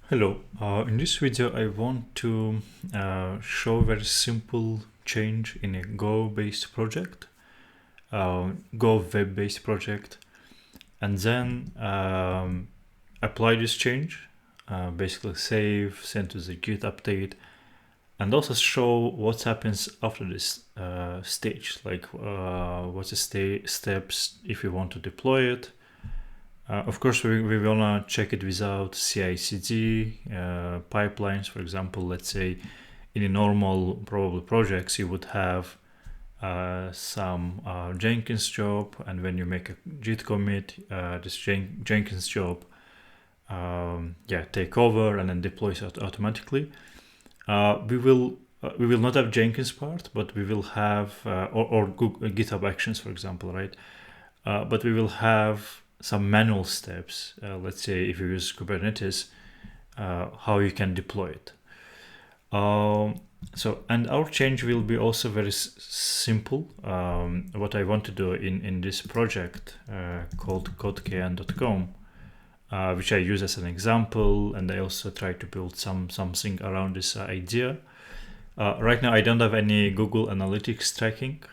Hello, in this video I want to show a very simple change in a Go-based project, Go web-based project, and then apply this change, basically save, send to the Git update, and also show what happens after this stage, like what's the steps if you want to deploy it. Of course, we wanna check it without CI/CD pipelines. For example, let's say in a normal probably projects, you would have some Jenkins job, and when you make a Git commit, this Jenkins job, take over and then deploys automatically. We will not have Jenkins part, but we will have or Google, GitHub Actions, for example, right? But we will have some manual steps. Let's say if you use Kubernetes, how you can deploy it. And our change will be also very simple. What I want to do in this project called codekn.com, which I use as an example, and I also try to build something around this idea. Right now, I don't have any Google Analytics tracking.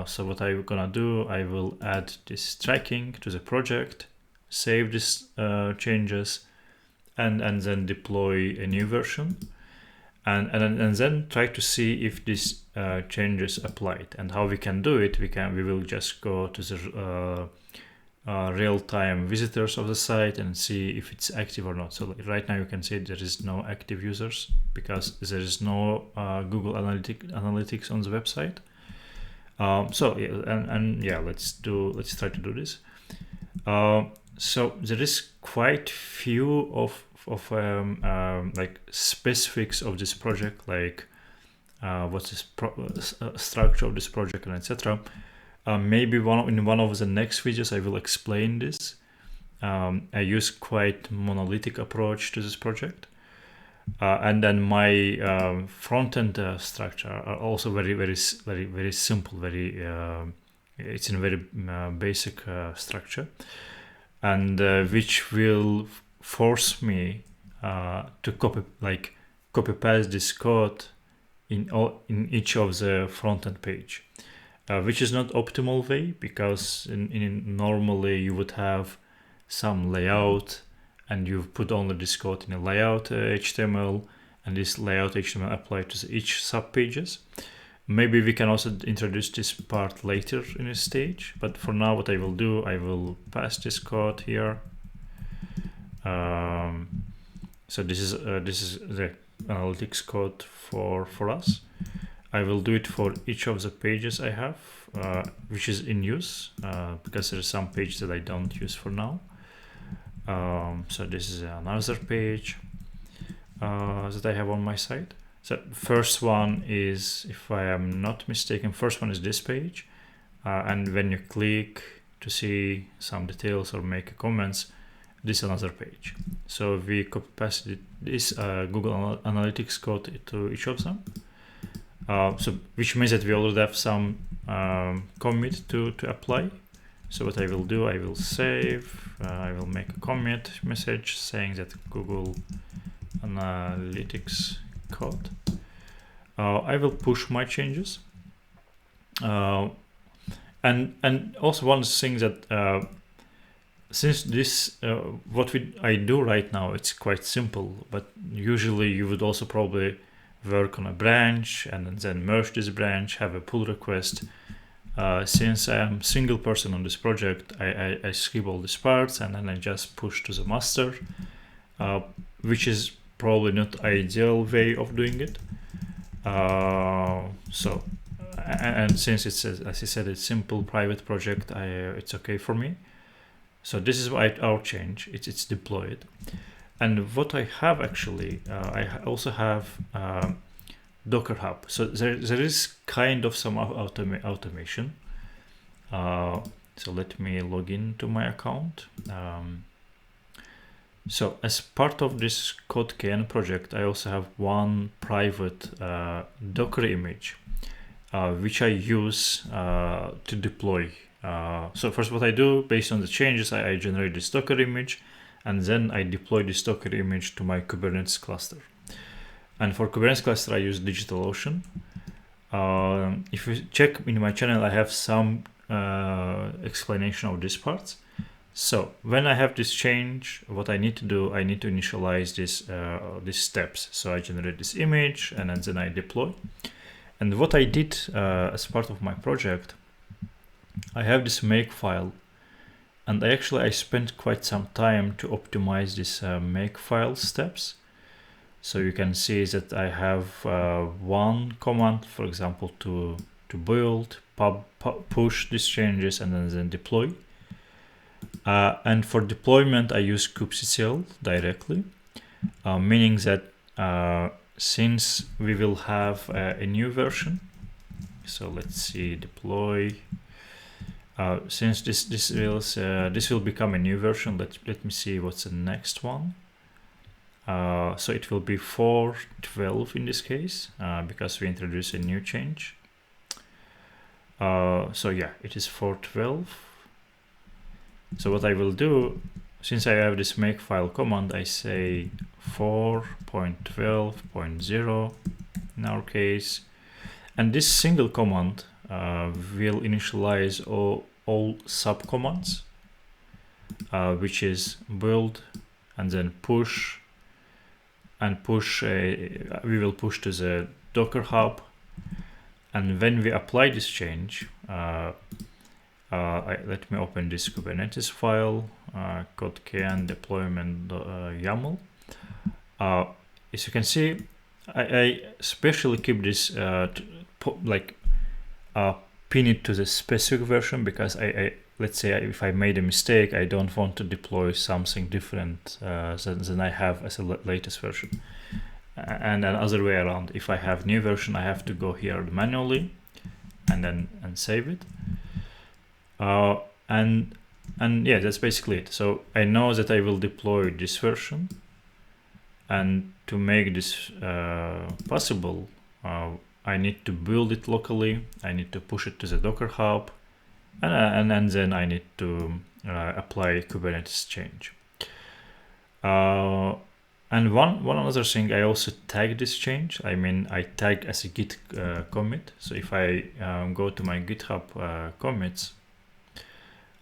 So what I'm gonna do, I will add this tracking to the project, save these changes, and then deploy a new version, and then try to see if these changes applied. And how we can do it, we will just go to the real-time visitors of the site and see if it's active or not. So right now you can see there is no active users because there is no Google Analytics on the website. Let's try to do this. So there is quite few of like specifics of this project, like what's this structure of this project and etc. Maybe in one of the next videos I will explain this. I use quite monolithic approach to this project. And then my front-end structure are also very simple. It's in a very basic structure, and which will force me to copy paste this code in each of the front-end page, which is not optimal way, because normally you would have some layout, and you put only this code in a layout HTML, and this layout HTML applied to each sub pages. Maybe we can also introduce this part later in a stage, but for now what I will do, I will pass this code here. So this is the analytics code for us. I will do it for each of the pages I have, which is in use, because there are some pages that I don't use for now. So this is another page that I have on my site. So first one is, if I am not mistaken, first one is this page. And when you click to see some details or make comments, this is another page. So we copy paste this Google Analytics code to each of them. So which means that we already have some commit to apply. So what I will do, I will save, I will make a commit message saying that Google Analytics code. I will push my changes. And also one thing that since this, I do right now, it's quite simple, but usually you would also probably work on a branch and then merge this branch, have a pull request. Since I am single person on this project, I skip all these parts and then I just push to the master, which is probably not ideal way of doing it. And since it's, as I said, it's simple private project, it's okay for me. So this is our change. It's deployed. And what I have actually, I also have Docker Hub. So there is kind of some automation. So let me log into my account. So as part of this codekn project, I also have one private Docker image, which I use to deploy. So first what I do, based on the changes, I generate this Docker image, and then I deploy this Docker image to my Kubernetes cluster. And for Kubernetes cluster, I use DigitalOcean. If you check in my channel, I have some explanation of these parts. So when I have this change, what I need to do, I need to initialize these steps. So I generate this image and then I deploy. And what I did as part of my project, I have this Makefile, and I spent quite some time to optimize this Makefile steps. So you can see that I have one command, for example, to build, push these changes, and then deploy. And for deployment, I use kubectl directly, meaning that since we will have a new version, so let's see, deploy. Since this will become a new version, let me see what's the next one. So it will be 4.12 in this case, because we introduce a new change. So yeah, it is 4.12. So what I will do, since I have this Makefile command, I say 4.12.0 in our case, and this single command will initialize all subcommands, which is build and then push, and we will push to the Docker hub. And when we apply this change, let me open this Kubernetes file, code k8s deployment YAML. As you can see, I especially keep this pin it to the specific version, because let's say if I made a mistake, I don't want to deploy something different than I have as a latest version. And other way around, if I have new version, I have to go here manually and save it. And yeah, that's basically it. So I know that I will deploy this version, and to make this possible, I need to build it locally, I need to push it to the Docker hub, and then I need to apply Kubernetes change. And one other thing, I also tag this change. I tag as a git commit. So if I go to my GitHub commits,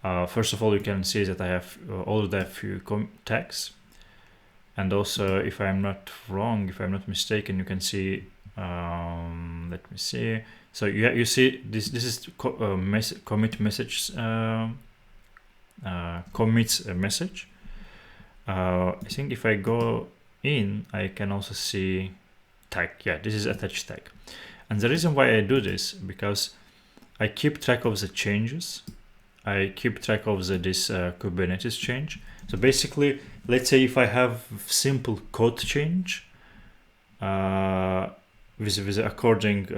first of all, you can see that I have already a few tags. And also, if I'm not wrong, if I'm not mistaken, you can see, let me see. So you see this is commit message, commits a message. I think if I go in, I can also see tag. Yeah, this is attached tag. And the reason why I do this, because I keep track of the changes. I keep track of this Kubernetes change. So basically, let's say if I have simple code change with according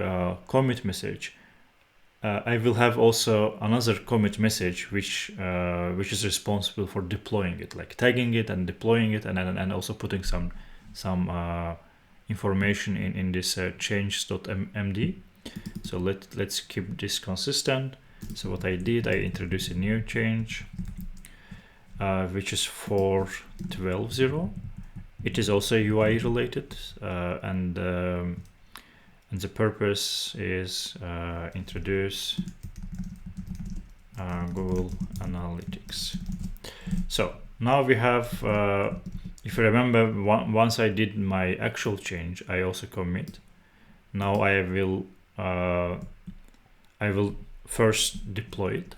commit message, I will have also another commit message which is responsible for deploying it, like tagging it and deploying it, and also putting some information in this change.md. So let's keep this consistent. So what I did, I introduced a new change, which is 4.12.0. It is also UI related, and the purpose is introduce Google Analytics. So now we have, if you remember, once I did my actual change, I also commit. Now I will first deploy it.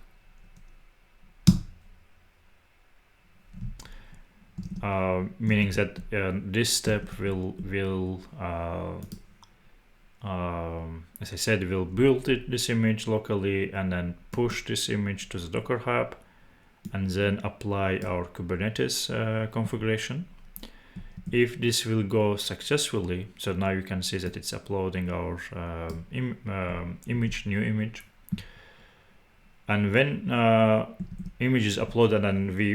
Meaning that this step will as I said, we'll build this image locally and then push this image to the Docker hub, and then apply our Kubernetes configuration. If this will go successfully, so now you can see that it's uploading our new image. And when image is uploaded and we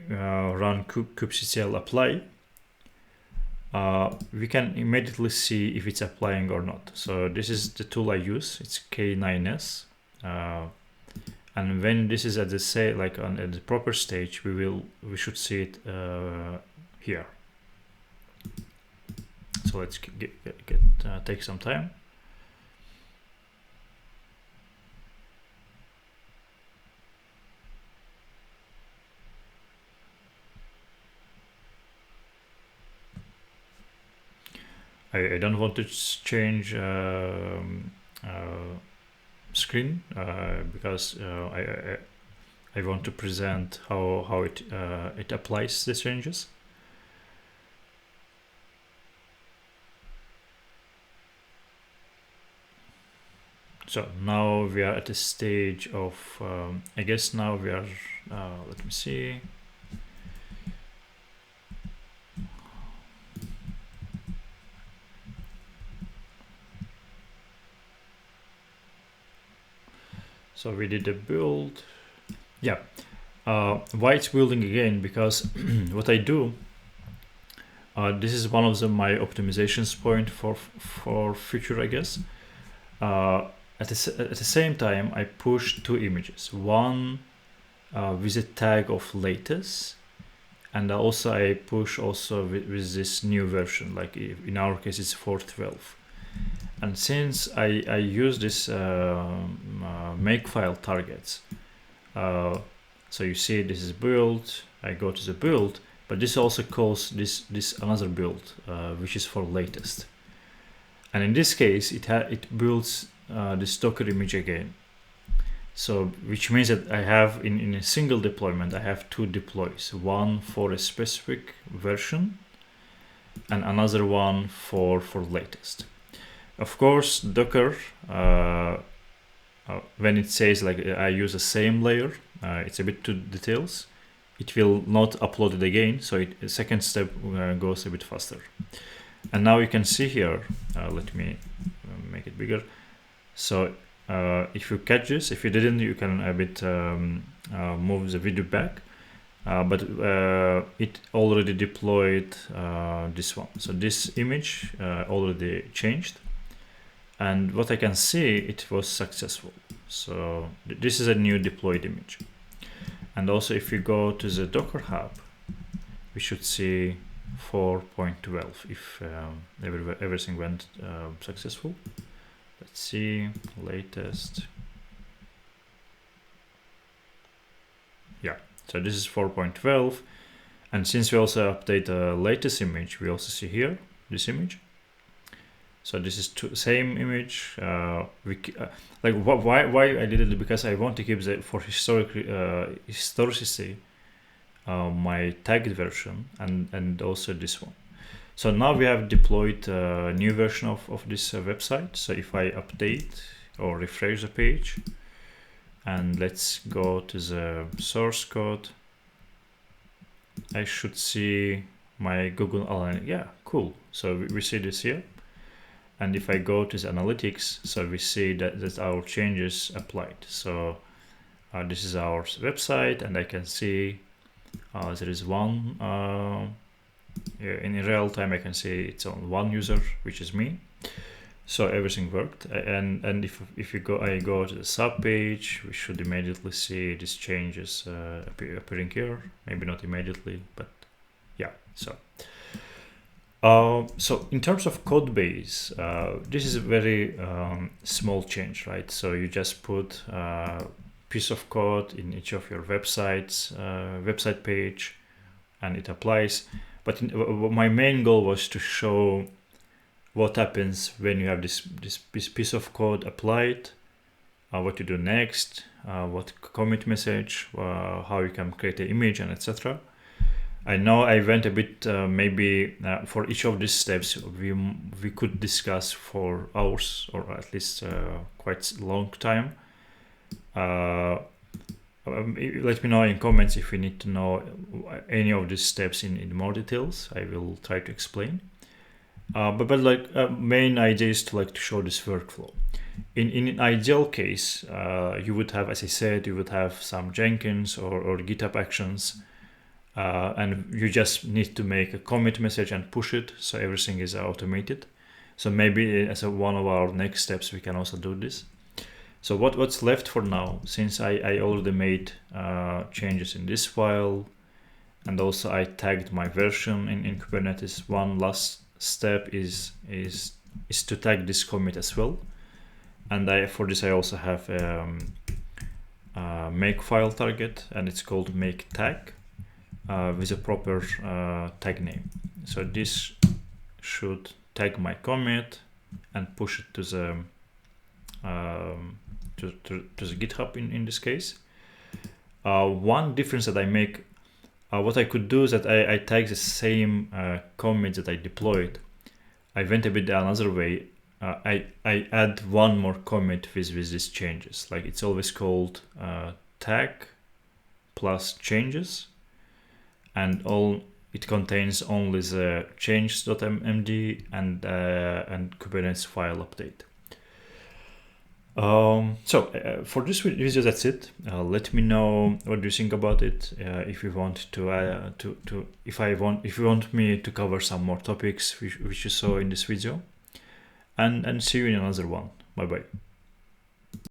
run kubectl apply, we can immediately see if it's applying or not. So this is the tool I use. It's k8s, and when this is at the at the proper stage, we should see it here. So let's take some time. I don't want to change screen because I want to present how it applies the changes. So now we are at a stage of I guess now we are let me see. So we did a build. Yeah. Why it's building again? Because what I do, this is one of my optimizations point for future, I guess. At the same time, I push two images. One with a tag of latest, and also I push also with this new version. Like in our case, it's 4.12. And since I use this Makefile targets, so you see this is build, I go to the build, but this also calls this another build, which is for latest. And in this case, it builds this Docker image again. So which means that I have in a single deployment, I have two deploys, one for a specific version and another one for latest. Of course, Docker, when it says like I use the same layer, it's a bit too details. It will not upload it again, so the second step goes a bit faster. And now you can see here, let me make it bigger. So if you catch this, if you didn't, you can a bit move the video back. But it already deployed this one. So this image already changed. And what I can see, it was successful. So this is a new deployed image. And also if you go to the Docker Hub, we should see 4.12 if everything went successful. Let's see, latest. Yeah, so this is 4.12. And since we also update the latest image, we also see here, this image. So this is same image. Like why I did it, because I want to keep for historicity my tagged version and also this one. So now we have deployed a new version of this website. So if I update or refresh the page, and let's go to the source code, I should see my Google Analytics. Yeah, cool. So we see this here. And if I go to the analytics, so we see that our changes applied. So this is our website, and I can see there is one, in real time I can see it's on one user, which is me. So everything worked. And if I go to the sub page, we should immediately see these changes appearing here. Maybe not immediately, but yeah, so. So in terms of code base, this is a very small change, right? So you just put a piece of code in each of your website page, and it applies. But my main goal was to show what happens when you have this piece of code applied, what you do next, what commit message, how you can create an image, and etc. I know I went a bit, maybe for each of these steps, we could discuss for hours, or at least quite a long time. Let me know in comments if you need to know any of these steps in more details. I will try to explain. But main idea is to show this workflow. In an ideal case, you would have, as I said, you would have some Jenkins or GitHub actions. And you just need to make a commit message and push it, so everything is automated. So maybe as one of our next steps, we can also do this. So what's left for now, since I already made changes in this file, and also I tagged my version in Kubernetes, one last step is to tag this commit as well. And for this I also have Makefile target, and it's called make tag with a proper tag name. So this should tag my commit and push it to the GitHub in this case. One difference that I make, what I could do is that I tag the same commit that I deployed. I went a bit another way. I add one more commit with these changes. Like it's always called tag plus changes, and it contains only the change.md and Kubernetes file update. For this video, that's it. Let me know what you think about it. If you want if you want me to cover some more topics which you saw in this video, and see you in another one. Bye bye.